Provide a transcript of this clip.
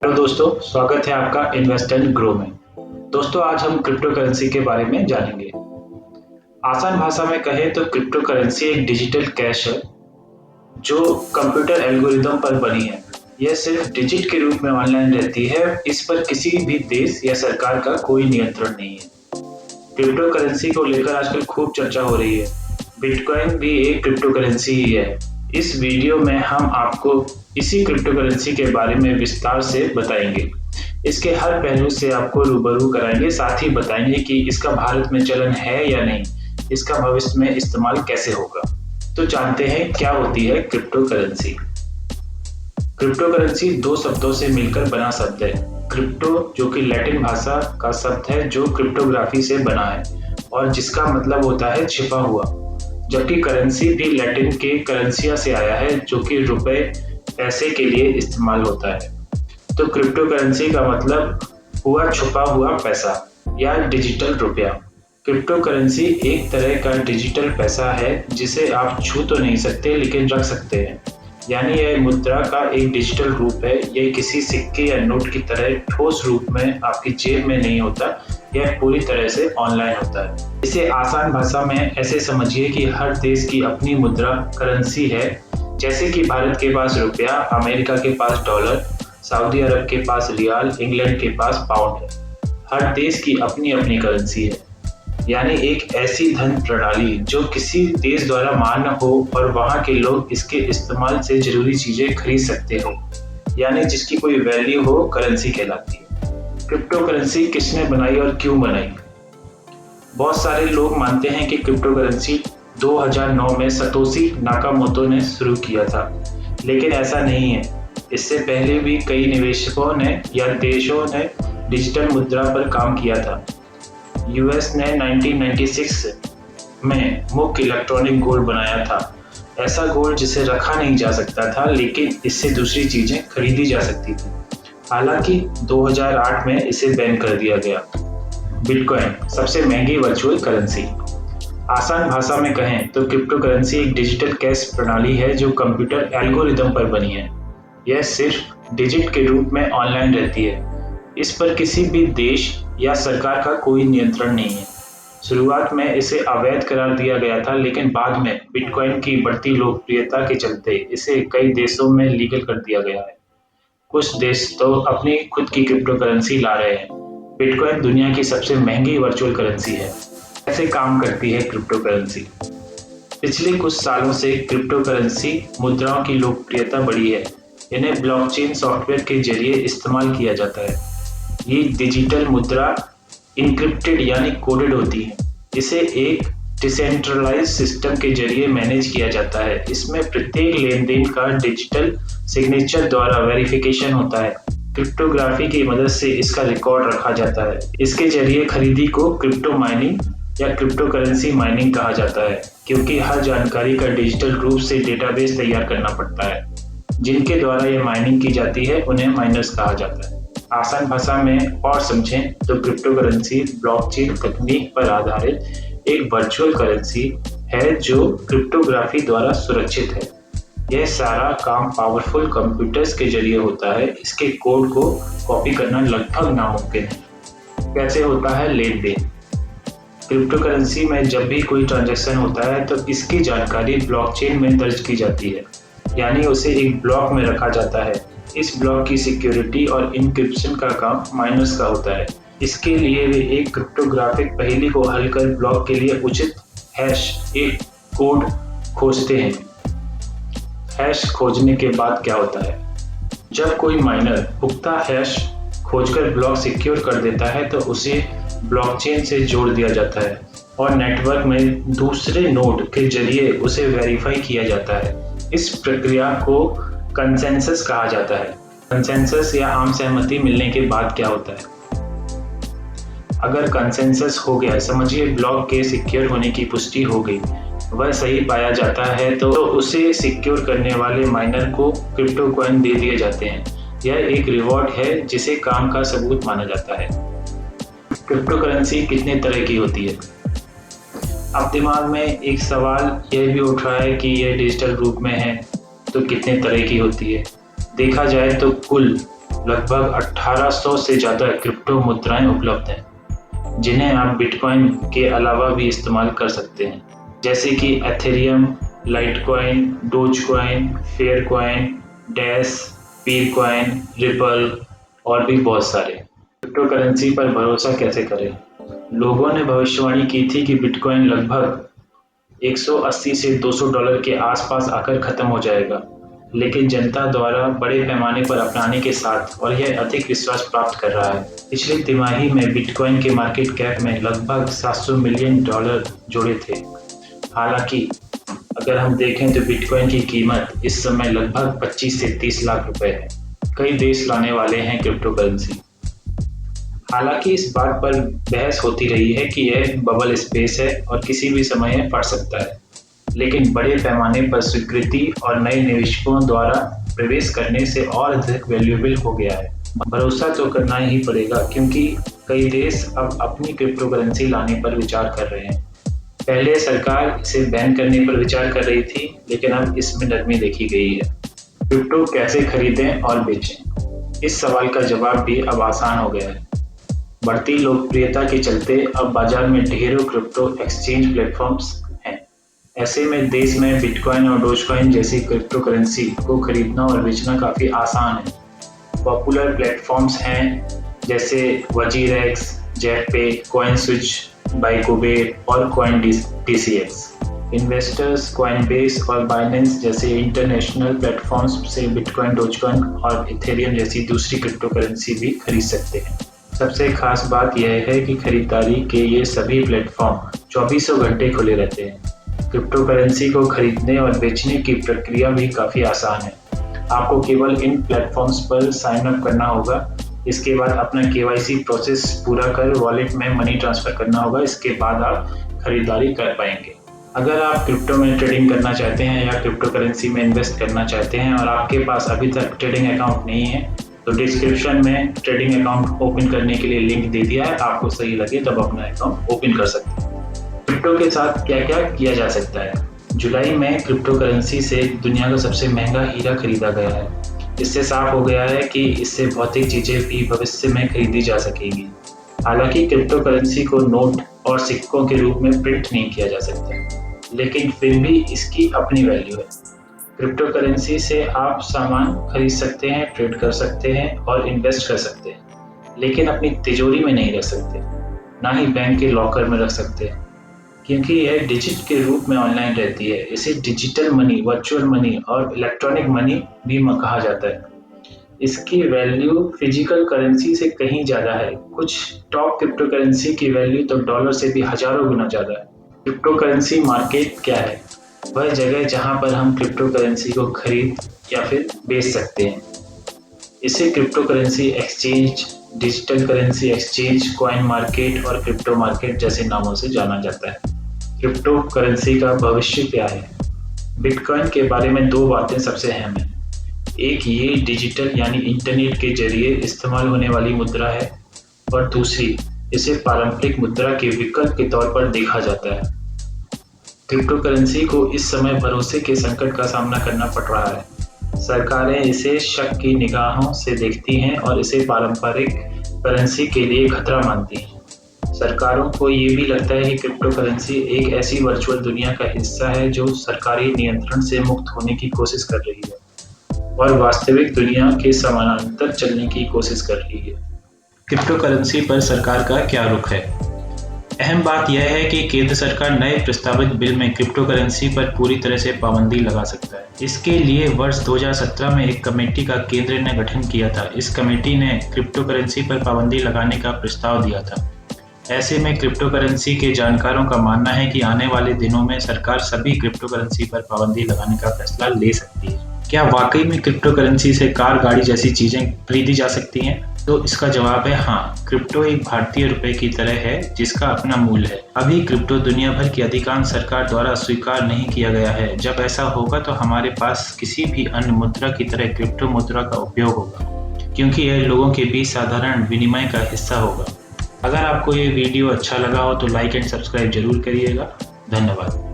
Hello दोस्तों, स्वागत है आपका इन्वेस्ट एंड ग्रो में। दोस्तों, आज हम क्रिप्टो करेंसी के बारे में जानेंगे। आसान भाषा में कहें तो क्रिप्टो करेंसी एक डिजिटल कैश है जो कंप्यूटर एल्गोरिदम पर बनी है। यह सिर्फ डिजिट के रूप में ऑनलाइन रहती है। इस पर किसी भी देश या सरकार का कोई नियंत्रण नहीं है। क्रिप्टो करेंसी को लेकर आजकल खूब चर्चा हो रही है। बिटकॉइन भी एक क्रिप्टो करेंसी ही है। इस वीडियो में हम आपको इसी क्रिप्टो करेंसी के बारे में विस्तार से बताएंगे। इसके हर पहलू से आपको रूबरू कराएंगे, साथ ही बताएंगे कि इसका भारत में चलन है या नहीं, इसका भविष्य में इस्तेमाल कैसे होगा। तो जानते हैं क्या होती है क्रिप्टो करेंसी। क्रिप्टो करेंसी दो शब्दों से मिलकर बना शब्द है। क्रिप्टो जो कि लैटिन भाषा का शब्द है जो क्रिप्टोग्राफी से बना है और जिसका मतलब होता है छिपा हुआ, जबकि करेंसी भी लैटिन के करेंसिया से आया है जो कि रुपए पैसे के लिए इस्तेमाल होता है। तो क्रिप्टो करेंसी का मतलब हुआ छुपा हुआ पैसा या डिजिटल रुपया। क्रिप्टो करेंसी एक तरह का डिजिटल पैसा है जिसे आप छू तो नहीं सकते लेकिन रख सकते हैं। यानी यह मुद्रा का एक डिजिटल रूप है। यह किसी सिक्के या नोट की तरह ठोस रूप में आपकी जेब में नहीं होता। यह पूरी तरह से ऑनलाइन होता है। इसे आसान भाषा में ऐसे समझिए कि हर देश की अपनी मुद्रा करेंसी है। जैसे कि भारत के पास रुपया, अमेरिका के पास डॉलर, सऊदी अरब के पास रियाल, इंग्लैंड के पास पाउंड है। हर देश की अपनी अपनी करेंसी है, यानी एक ऐसी धन प्रणाली जो किसी देश द्वारा मान्य हो और वहां के लोग इसके इस्तेमाल से जरूरी चीजें खरीद सकते हो, यानी जिसकी कोई वैल्यू हो, करेंसी कहलाती है। क्रिप्टो करेंसी किसने बनाई और क्यों बनाई? बहुत सारे लोग मानते हैं कि क्रिप्टो करेंसी 2009 में सतोशी नाकामोटो ने शुरू किया था, लेकिन ऐसा नहीं है। इससे पहले भी कई निवेशकों ने या देशों ने डिजिटल मुद्रा पर काम किया था। यूएस ने 1996 में मुख्य इलेक्ट्रॉनिक गोल्ड बनाया था। ऐसा गोल्ड जिसे रखा नहीं जा सकता था, लेकिन इससे दूसरी चीजें खरीदी जा सकती थी। हालांकि 2008 में इसे बैन कर दिया गया। बिटकॉइन सबसे महंगी वर्चुअल करेंसी। आसान भाषा में कहें तो क्रिप्टो करेंसी एक डिजिटल कैश प्रणाली है जो कंप्यूटर एल्गोरिदम पर बनी है। यह सिर्फ डिजिट के रूप में ऑनलाइन रहती है। इस पर किसी भी देश या सरकार का कोई नियंत्रण नहीं है। शुरुआत में इसे अवैध करार दिया गया था, लेकिन बाद में बिटकॉइन की बढ़ती लोकप्रियता के चलते इसे कई देशों में लीगल कर दिया गया है। कुछ देश तो अपनी खुद की क्रिप्टो करेंसी ला रहे हैं। बिटकॉइन दुनिया की सबसे महंगी वर्चुअल करेंसी है। कैसे काम करती है क्रिप्टो करेंसी? पिछले कुछ सालों से क्रिप्टो करेंसी मुद्राओं की लोकप्रियता बढ़ी है। इन्हें ब्लॉकचेन सॉफ्टवेयर के जरिए इस्तेमाल किया जाता है। ये डिजिटल मुद्रा इनक्रिप्टेड यानी कोडेड होती है। इसे एक डिसेंट्रलाइज्ड सिस्टम के जरिए मैनेज किया जाता है। इसमें प्रत्येक लेन देन का डिजिटल सिग्नेचर द्वारा वेरिफिकेशन होता है। क्रिप्टोग्राफी की मदद से इसका रिकॉर्ड रखा जाता है। इसके जरिए खरीदी को क्रिप्टो माइनिंग या क्रिप्टो करेंसी माइनिंग कहा जाता है, क्योंकि हर जानकारी का डिजिटल रूप से डेटाबेस तैयार करना पड़ता है। जिनके द्वारा यह माइनिंग की जाती है उन्हें माइनर्स कहा जाता है। आसान भाषा में और समझें तो क्रिप्टो करेंसी ब्लॉकचेन तकनीक पर आधारित एक वर्चुअल करेंसी है जो क्रिप्टोग्राफी द्वारा सुरक्षित है। यह सारा काम पावरफुल कंप्यूटर्स के जरिए होता है। इसके कोड को कॉपी करना लगभग नामुमकिन है। कैसे होता है लेन देन? क्रिप्टो करेंसी में जब भी कोई ट्रांजैक्शन होता है तो इसकी जानकारी ब्लॉकचेन में दर्ज की जाती है, यानी उसे एक ब्लॉक में रखा जाता है। इस ब्लॉक की सिक्योरिटी और इंक्रिप्शन का काम माइनर्स का होता है। इसके लिए वे एक क्रिप्टोग्राफिक पहेली को हल कर ब्लॉक के लिए उचित हैश एक कोड खोजते हैं। हैश खोजने के बाद क्या होता है? जब कोई माइनर पुख्ता हैश खोजकर ब्लॉक सिक्योर कर देता है तो उसे ब्लॉकचेन से जोड़ दिया जाता है और नेटवर्क में दूसरे नोड के जरिए उसे वेरीफाई किया जाता है। इस प्रक्रिया को कंसेंसस कहा जाता है। कंसेंसस या आम सहमति मिलने के बाद क्या होता है? अगर कंसेंसस हो गया, समझिए ब्लॉक के सिक्योर होने की पुष्टि हो गई, वह सही पाया जाता है तो उसे सिक्योर करने वाले माइनर को क्रिप्टो कॉइन दे दिए जाते हैं। यह एक रिवॉर्ड है जिसे काम का सबूत माना जाता है। क्रिप्टो करेंसी कितने तरह की होती है? अब दिमाग में एक सवाल यह भी उठ रहा है कि यह डिजिटल रूप में है तो कितने तरह की होती है? देखा जाए तो कुल लगभग 1800 से ज़्यादा क्रिप्टो मुद्राएं उपलब्ध हैं, जिन्हें आप बिटकॉइन के अलावा भी इस्तेमाल कर सकते हैं, जैसे कि Ethereum, Litecoin, Dogecoin, Faircoin, Dash, Peercoin, Ripple और भी बहुत सारे। क्रिप्टो करेंसी पर भरोसा कैसे करें? लोगों ने भविष्यवाणी की थी कि बिटकॉइन लगभग 180 से $200 के आसपास आकर खत्म हो जाएगा, लेकिन जनता द्वारा बड़े पैमाने पर अपनाने के साथ और यह अधिक विश्वास प्राप्त कर रहा है। पिछली तिमाही में बिटकॉइन के मार्केट कैप में लगभग $700 मिलियन जोड़े थे। हालांकि अगर हम देखें तो बिटकॉइन की कीमत इस समय लगभग 25 से 30 लाख रुपए है। कई देश लाने वाले हैं क्रिप्टो करेंसी। हालांकि इस बात पर बहस होती रही है कि यह बबल स्पेस है और किसी भी समय यह फट सकता है, लेकिन बड़े पैमाने पर स्वीकृति और नए निवेशकों द्वारा प्रवेश करने से और अधिक वैल्यूएबल हो गया है। भरोसा तो करना ही पड़ेगा, क्योंकि कई देश अब अपनी क्रिप्टो करेंसी लाने पर विचार कर रहे हैं। पहले सरकार इसे बैन करने पर विचार कर रही थी, लेकिन अब इसमें नरमी देखी गई है। क्रिप्टो कैसे खरीदें और बेचें? इस सवाल का जवाब भी अब आसान हो गया है। बढ़ती लोकप्रियता के चलते अब बाजार में ढेरों क्रिप्टो एक्सचेंज प्लेटफॉर्म्स हैं। ऐसे में देश में बिटकॉइन और डोजकॉइन जैसी क्रिप्टो करेंसी को खरीदना और बेचना काफ़ी आसान है। पॉपुलर प्लेटफॉर्म्स हैं जैसे वजीरेक्स, जेटपे, कॉइनस्विच, बाइकोबेर और CoinDCX। इन्वेस्टर्स कॉइनबेस और बाइनेंस जैसे इंटरनेशनल प्लेटफॉर्म्स से बिटकॉइन, डोजकॉइन और इथेरियम जैसी दूसरी क्रिप्टो करेंसी भी खरीद सकते हैं। सबसे खास बात यह है कि खरीदारी के ये सभी प्लेटफॉर्म 24 घंटे खुले रहते हैं। क्रिप्टो करेंसी को खरीदने और बेचने की प्रक्रिया भी काफ़ी आसान है। आपको केवल इन प्लेटफॉर्म्स पर साइन अप करना होगा। इसके बाद अपना KYC प्रोसेस पूरा कर वॉलेट में मनी ट्रांसफ़र करना होगा। इसके बाद आप खरीदारी कर पाएंगे। अगर आप क्रिप्टो में ट्रेडिंग करना चाहते हैं या क्रिप्टो करेंसी में इन्वेस्ट करना चाहते हैं और आपके पास अभी तक ट्रेडिंग अकाउंट नहीं है, तो डिस्क्रिप्शन में ट्रेडिंग अकाउंट ओपन करने के लिए लिंक दे दिया है। आपको सही लगे तब अपना अकाउंट ओपन कर सकते हैं। क्रिप्टो के साथ क्या क्या किया जा सकता है? जुलाई में क्रिप्टो करेंसी से दुनिया का सबसे महंगा हीरा खरीदा गया है। इससे साफ हो गया है कि इससे भौतिक चीजें भी भविष्य में खरीदी जा सकेंगी। हालांकि क्रिप्टो करेंसी को नोट और सिक्कों के रूप में प्रिंट नहीं किया जा सकता, लेकिन फिर भी इसकी अपनी वैल्यू है। क्रिप्टो करेंसी से आप सामान खरीद सकते हैं, ट्रेड कर सकते हैं और इन्वेस्ट कर सकते हैं, लेकिन अपनी तिजोरी में नहीं रख सकते, ना ही बैंक के लॉकर में रख सकते हैं, क्योंकि यह डिजिट के रूप में ऑनलाइन रहती है। इसे डिजिटल मनी, वर्चुअल मनी और इलेक्ट्रॉनिक मनी भी कहा जाता है। इसकी वैल्यू फिजिकल करेंसी से कहीं ज़्यादा है। कुछ टॉप क्रिप्टो करेंसी की वैल्यू तो डॉलर से भी हजारों गुना ज़्यादा है। क्रिप्टो करेंसी मार्केट क्या है? वह जगह जहां पर हम क्रिप्टो करेंसी को खरीद या फिर बेच सकते हैं। इसे crypto currency exchange, digital currency exchange, coin market और क्रिप्टो मार्केट जैसे नामों से जाना जाता है। क्रिप्टो करेंसी का भविष्य क्या है? बिटकॉइन के बारे में दो बातें सबसे अहम हैं। एक, ये डिजिटल यानी इंटरनेट के जरिए इस्तेमाल होने वाली मुद्रा है, और दूसरी, इसे पारंपरिक मुद्रा के विकल्प के तौर पर देखा जाता है। क्रिप्टो करेंसी को इस समय भरोसे के संकट का सामना करना पड़ रहा है। सरकारें इसे शक की निगाहों से देखती हैं और इसे पारंपरिक करेंसी के लिए खतरा मानती हैं। सरकारों को ये भी लगता है कि क्रिप्टो करेंसी एक ऐसी वर्चुअल दुनिया का हिस्सा है जो सरकारी नियंत्रण से मुक्त होने की कोशिश कर रही है और वास्तविक दुनिया के समानांतर चलने की कोशिश कर रही है। क्रिप्टो करेंसी पर सरकार का क्या रुख है? अहम बात यह है कि केंद्र सरकार नए प्रस्तावित बिल में क्रिप्टो करेंसी पर पूरी तरह से पाबंदी लगा सकता है। इसके लिए वर्ष 2017 में एक कमेटी का केंद्र ने गठन किया था। इस कमेटी ने क्रिप्टो करेंसी पर पाबंदी लगाने का प्रस्ताव दिया था। ऐसे में क्रिप्टो करेंसी के जानकारों का मानना है कि आने वाले दिनों में सरकार सभी क्रिप्टो करेंसी पर पाबंदी लगाने का फैसला ले सकती है। क्या वाकई में क्रिप्टो करेंसी से कार, गाड़ी जैसी चीजें खरीदी जा सकती हैं? तो इसका जवाब है हाँ। क्रिप्टो एक भारतीय रुपए की तरह है जिसका अपना मूल्य है। अभी क्रिप्टो दुनिया भर की अधिकांश सरकार द्वारा स्वीकार नहीं किया गया है। जब ऐसा होगा तो हमारे पास किसी भी अन्य मुद्रा की तरह क्रिप्टो मुद्रा का उपयोग होगा, क्योंकि यह लोगों के बीच साधारण विनिमय का हिस्सा होगा। अगर आपको ये वीडियो अच्छा लगा हो तो लाइक एंड सब्सक्राइब जरूर करिएगा। धन्यवाद।